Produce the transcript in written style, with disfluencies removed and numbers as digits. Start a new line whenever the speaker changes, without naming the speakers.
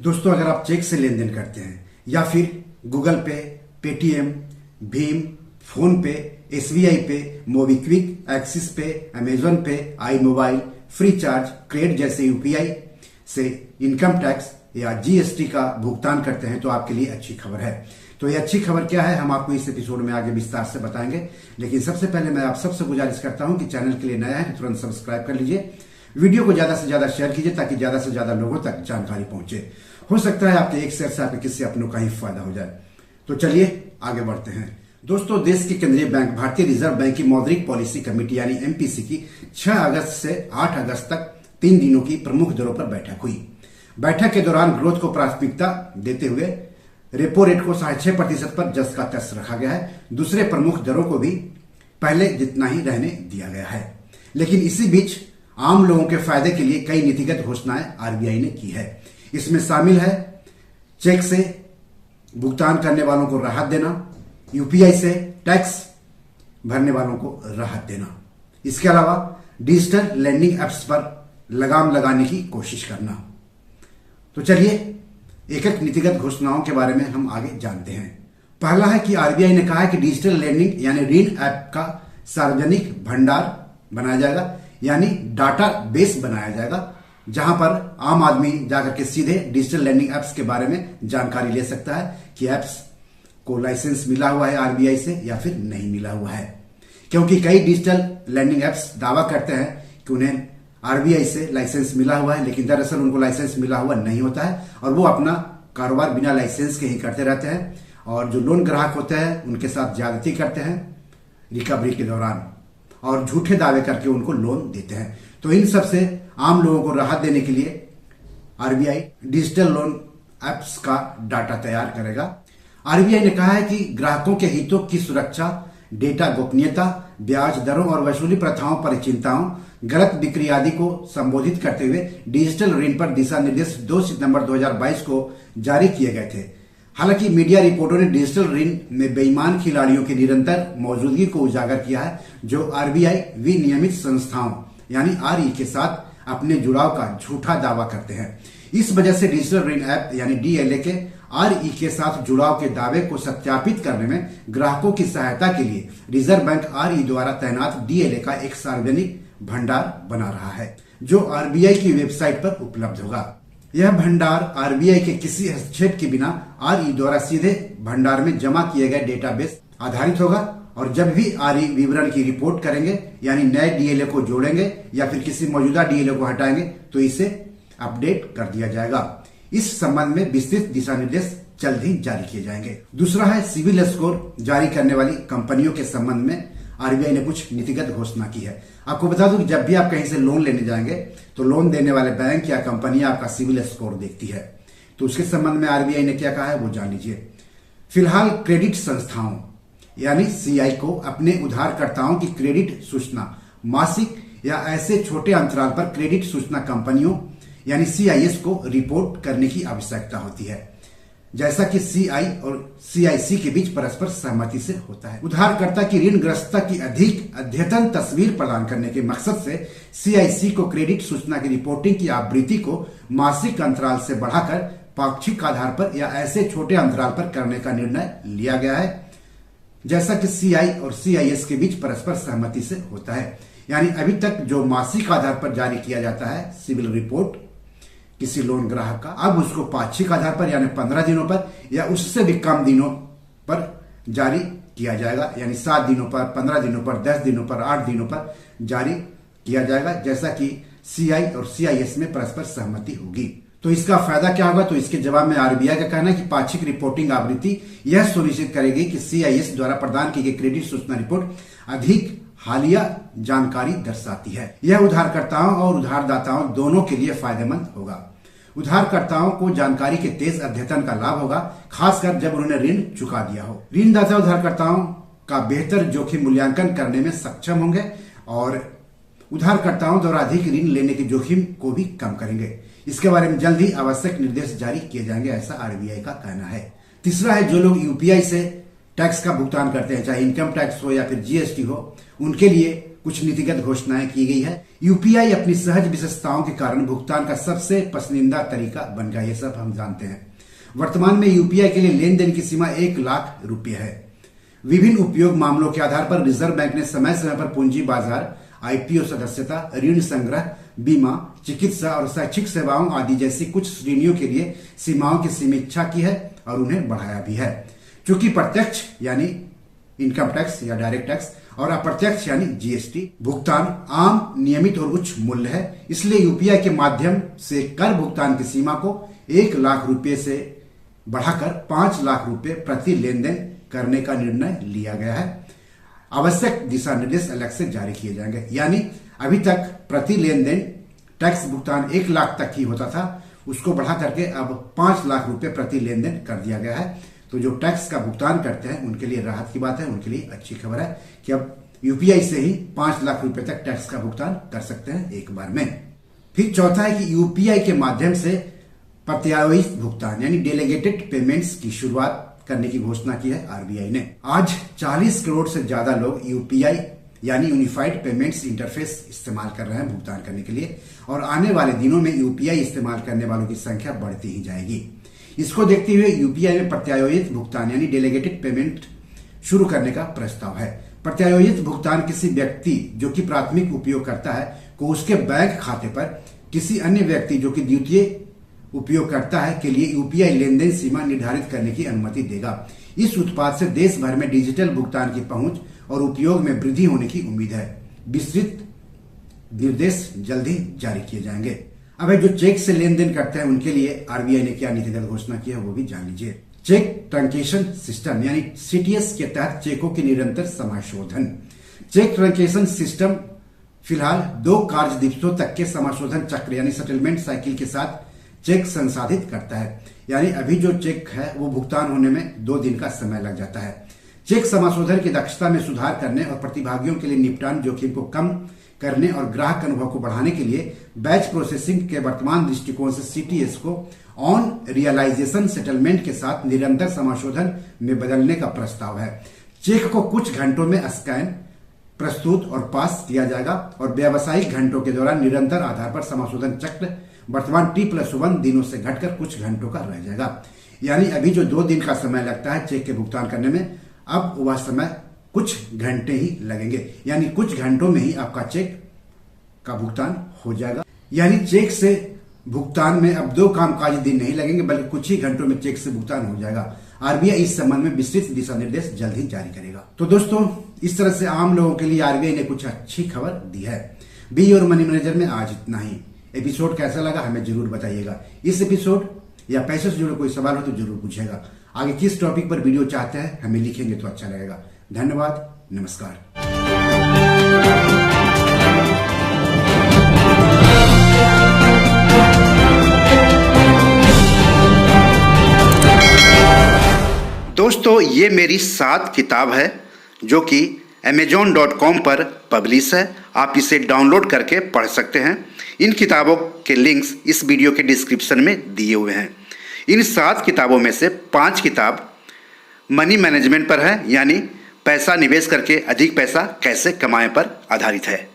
दोस्तों, अगर आप चेक से लेन देन करते हैं या फिर गूगल पे, पेटीएम, भीम, फोन पे, एसबीआई पे, मोबीक्विक, एक्सिस पे, अमेजोन पे, आई मोबाइल, फ्री चार्ज, क्रेड जैसे यूपीआई से इनकम टैक्स या जीएसटी का भुगतान करते हैं तो आपके लिए अच्छी खबर है। तो ये अच्छी खबर क्या है, हम आपको इस एपिसोड में आगे विस्तार से बताएंगे। लेकिन सबसे पहले मैं आप सबसे गुजारिश करता हूं कि चैनल के लिए नया है तो तुरंत सब्सक्राइब कर लीजिए, वीडियो को ज्यादा से ज्यादा शेयर कीजिए ताकि ज्यादा से ज्यादा लोगों तक जानकारी पहुंचे। हो सकता है आपके एक शेयर से आपके किसी अपनों का ही फायदा हो जाए। तो चलिए आगे बढ़ते हैं। दोस्तों, देश की केंद्रीय बैंक भारतीय रिजर्व बैंक की मौद्रिक पॉलिसी कमेटी यानी एमपीसी की 6 अगस्त से 8 अगस्त तक 3 दिनों की प्रमुख दरों पर बैठक हुई। बैठक के दौरान ग्रोथ को प्राथमिकता देते हुए रेपो रेट को 6.5% पर जस का तस रखा गया है। दूसरे प्रमुख दरों को भी पहले जितना ही रहने दिया गया है। लेकिन इसी बीच आम लोगों के फायदे के लिए कई नीतिगत घोषणाएं आरबीआई ने की है। इसमें शामिल है चेक से भुगतान करने वालों को राहत देना, यूपीआई से टैक्स भरने वालों को राहत देना। इसके अलावा डिजिटल लैंडिंग एप्स पर लगाम लगाने की कोशिश करना। तो चलिए एक एक नीतिगत घोषणाओं के बारे में हम आगे जानते हैं। पहला है कि आरबीआई ने कहा है कि डिजिटल लैंडिंग यानी ऋण ऐप का सार्वजनिक भंडार बनाया जाएगा, यानी डाटा बेस बनाया जाएगा, जहां पर आम आदमी जाकर के सीधे डिजिटल लैंडिंग एप्स के बारे में जानकारी ले सकता है कि एप्स को लाइसेंस मिला हुआ है आरबीआई से या फिर नहीं मिला हुआ है। क्योंकि कई डिजिटल लैंडिंग एप्स दावा करते हैं कि उन्हें आरबीआई से लाइसेंस मिला हुआ है, लेकिन दरअसल उनको लाइसेंस मिला हुआ नहीं होता है और वो अपना कारोबार बिना लाइसेंस के ही करते रहते हैं और जो लोन ग्राहक होते हैं उनके साथ ज्यादती करते हैं रिकवरी के दौरान और झूठे दावे करके उनको लोन देते हैं। तो इन सब से आम लोगों को राहत देने के लिए आरबीआई डिजिटल लोन एप्स का डाटा तैयार करेगा। आरबीआई ने कहा है कि ग्राहकों के हितों की सुरक्षा, डेटा गोपनीयता, ब्याज दरों और वसूली प्रथाओं पर चिंताओं, गलत बिक्री आदि को संबोधित करते हुए डिजिटल ऋण पर दिशा निर्देश 2 सितंबर 2022 को जारी किए गए थे। हालांकि मीडिया रिपोर्टों ने डिजिटल ऋण में बेईमान खिलाड़ियों की निरंतर मौजूदगी को उजागर किया है, जो आरबीआई विनियमित संस्थाओं यानी आरई के साथ अपने जुड़ाव का झूठा दावा करते हैं। इस वजह से डिजिटल ऋण ऐप यानी डीएलए के आरई के साथ जुड़ाव के दावे को सत्यापित करने में ग्राहकों की सहायता के लिए रिजर्व बैंक आरई द्वारा तैनात डीएलए का एक सार्वजनिक भंडार बना रहा है, जो आरबीआई की वेबसाइट पर उपलब्ध होगा। यह भंडार आरबीआई के किसी हस्तक्षेप के बिना आरई द्वारा सीधे भंडार में जमा किए गए डेटाबेस आधारित होगा और जब भी आरई विवरण की रिपोर्ट करेंगे यानी नए डीएलए को जोड़ेंगे या फिर किसी मौजूदा डीएलए को हटाएंगे तो इसे अपडेट कर दिया जाएगा। इस संबंध में विस्तृत दिशा निर्देश जल्द ही जारी किए जाएंगे। दूसरा है सिविल स्कोर जारी करने वाली कंपनियों के संबंध में आरबीआई ने कुछ नीतिगत घोषणा की है। आपको बता दूं कि जब भी आप कहीं से लोन लेने जाएंगे तो लोन देने वाले बैंक या कंपनी आपका सिविल स्कोर देखती है। तो उसके संबंध में आरबीआई ने क्या कहा है वो जान लीजिए। फिलहाल क्रेडिट संस्थाओं यानी सीआई को अपने उधारकर्ताओं की क्रेडिट सूचना मासिक या ऐसे छोटे अंतराल पर क्रेडिट सूचना कंपनियों यानी सीआईएस को रिपोर्ट करने की आवश्यकता होती है, जैसा कि सीआई और सीआईसी के बीच परस्पर सहमति से होता है। उधारकर्ता की ऋणग्रस्तता की अधिक अद्यतन तस्वीर प्रदान करने के मकसद से सीआईसी को क्रेडिट सूचना की रिपोर्टिंग की आवृत्ति को मासिक अंतराल से बढ़ाकर पाक्षिक आधार पर या ऐसे छोटे अंतराल पर करने का निर्णय लिया गया है, जैसा कि सीआई और सीआईएस के बीच परस्पर सहमति से होता है। यानी अभी तक जो मासिक आधार पर जारी किया जाता है सिविल रिपोर्ट किसी लोन ग्राहक का, अब उसको पाक्षिक आधार पर यानी 15 दिनों पर या उससे भी कम दिनों पर जारी किया जाएगा, यानी 7 दिनों पर, 15 दिनों पर, 10 दिनों पर, 8 दिनों पर जारी किया जाएगा, जैसा कि सीआई और सीआईएस में परस्पर सहमति होगी। तो इसका फायदा क्या होगा? तो इसके जवाब में आरबीआई का कहना है कि पाक्षिक रिपोर्टिंग आवृत्ति यह सुनिश्चित करेगी कि सीआईएस द्वारा प्रदान की गई क्रेडिट सूचना रिपोर्ट अधिक हालिया जानकारी दर्शाती है। यह उधारकर्ताओं और उधारदाताओं दोनों के लिए फायदेमंद होगा। उधारकर्ताओं को जानकारी के तेज अद्यतन का लाभ होगा, खासकर जब उन्होंने ऋण चुका दिया हो। ऋणदाता उधारकर्ताओं का बेहतर जोखिम मूल्यांकन करने में सक्षम होंगे और उधारकर्ताओं द्वारा अधिक ऋण लेने के जोखिम को भी कम करेंगे। इसके बारे में जल्द ही आवश्यक निर्देश जारी किए जाएंगे, ऐसा आरबीआई का कहना है। तीसरा है जो लोग यूपीआई से टैक्स का भुगतान करते हैं, चाहे इनकम टैक्स हो या फिर जीएसटी हो, उनके लिए कुछ नीतिगत घोषणाएं की गई है। यूपीआई अपनी सहज विशेषताओं के कारण भुगतान का सबसे पसंदीदा तरीका बन गया, ये सब हम जानते हैं। वर्तमान में यूपीआई के लिए लेन देन की सीमा 1 लाख रुपए है। विभिन्न उपयोग मामलों के आधार पर रिजर्व बैंक ने समय समय पर पूंजी बाजार, आईपीओ सदस्यता, ऋण संग्रह, बीमा, चिकित्सा और शैक्षिक सेवाओं आदि जैसी कुछ श्रेणियों के लिए सीमाओं की समीक्षा की है और उन्हें बढ़ाया भी है। चूंकि प्रत्यक्ष यानी इनकम टैक्स या डायरेक्ट टैक्स और अप्रत्यक्ष यानी जीएसटी भुगतान आम, नियमित और उच्च मूल्य है, इसलिए यूपीआई के माध्यम से कर भुगतान की सीमा को 1 लाख रुपए से बढ़ाकर 5 लाख रुपए प्रति लेन देन करने का निर्णय लिया गया है। आवश्यक दिशा निर्देश अलग से जारी किए जाएंगे। यानी अभी तक प्रति लेन देन टैक्स भुगतान 1 लाख तक ही होता था, उसको बढ़ा करके अब 5 लाख रुपए प्रति लेन देन कर दिया गया है। तो जो टैक्स का भुगतान करते हैं उनके लिए राहत की बात है, उनके लिए अच्छी खबर है कि अब यूपीआई से ही 5 लाख रुपए तक टैक्स का भुगतान कर सकते हैं एक बार में। फिर चौथा है कि यूपीआई के माध्यम से प्रत्यावर्ती भुगतान यानी डेलीगेटेड पेमेंट्स की शुरुआत करने की घोषणा की है आरबीआई ने। आज 40 करोड़ से ज्यादा लोग यूपीआई यानी यूनिफाइड पेमेंट्स इंटरफेस इस्तेमाल कर रहे हैं भुगतान करने के लिए, और आने वाले दिनों में यूपीआई इस्तेमाल करने वालों की संख्या बढ़ती ही जाएगी। इसको देखते हुए यूपीआई में प्रत्यावर्ती भुगतान यानी डेलीगेटेड पेमेंट शुरू करने का प्रस्ताव है। प्रत्यावर्ती भुगतान किसी व्यक्ति जो कि प्राथमिक उपयोग करता है को उसके बैंक खाते पर किसी अन्य व्यक्ति जो कि द्वितीय उपयोग करता है के लिए यूपीआई लेन देन सीमा निर्धारित करने की अनुमति देगा। इस उत्पाद से देश भर में डिजिटल भुगतान की पहुंच और उपयोग में वृद्धि होने की उम्मीद है। विस्तृत निर्देश जल्द ही जारी किए जाएंगे। अब जो चेक से लेन देन करते हैं उनके लिए आरबीआई ने क्या नीतिगत घोषणा की है वो भी जान लीजिए। चेक ट्रांकेशन सिस्टम यानी सीटीएस के तहत चेकों के निरंतर समाशोधन। चेक ट्रांकेशन सिस्टम फिलहाल 2 कार्य दिवसों तक के समाशोधन चक्र यानी सेटलमेंट साइकिल के साथ चेक संसाधित करता है। यानी अभी जो चेक है वो भुगतान होने में 2 दिन का समय लग जाता है। चेक समाशोधन की दक्षता में सुधार करने और प्रतिभागियों के लिए निपटान जोखिम को कम करने और ग्राहक अनुभव को बढ़ाने के लिए बैच प्रोसेसिंग के वर्तमान दृष्टिकोण से सीटीएस को ऑन रियलाइजेशन सेटलमेंट के साथ निरंतर समाशोधन में बदलने का प्रस्ताव है। चेक को कुछ घंटों में स्कैन, प्रस्तुत और पास किया जाएगा और व्यावसायिक घंटों के दौरान निरंतर आधार पर समाशोधन चक्र वर्तमान T+1 दिनों से घटकर कुछ घंटों का रह जाएगा। यानी अभी जो 2 दिन का समय लगता है चेक के भुगतान करने में, अब वह समय कुछ घंटे ही लगेंगे। यानी कुछ घंटों में ही आपका चेक का भुगतान हो जाएगा। यानी चेक से भुगतान में अब 2 कामकाजी दिन नहीं लगेंगे बल्कि कुछ ही घंटों में चेक से भुगतान हो जाएगा। आरबीआई इस संबंध में विस्तृत दिशा निर्देश जल्द ही जारी करेगा। तो दोस्तों, इस तरह से आम लोगों के लिए आरबीआई ने कुछ अच्छी खबर दी है। बी योर मनी मैनेजर में आज इतना ही। एपिसोड कैसा लगा हमें जरूर बताइएगा। इस एपिसोड या पैसे से जुड़े कोई सवाल हो तो जरूर पूछिएगा। आगे किस टॉपिक पर वीडियो चाहते हैं हमें लिखेंगे तो अच्छा लगेगा। धन्यवाद, नमस्कार। दोस्तों, ये मेरी 7 किताब है जो कि amazon.com पर पब्लिश है। आप इसे डाउनलोड करके पढ़ सकते हैं। इन किताबों के लिंक्स इस वीडियो के डिस्क्रिप्शन में दिए हुए हैं। इन 7 किताबों में से 5 किताब मनी मैनेजमेंट पर है, यानी पैसा निवेश करके अधिक पैसा कैसे कमाएं पर आधारित है।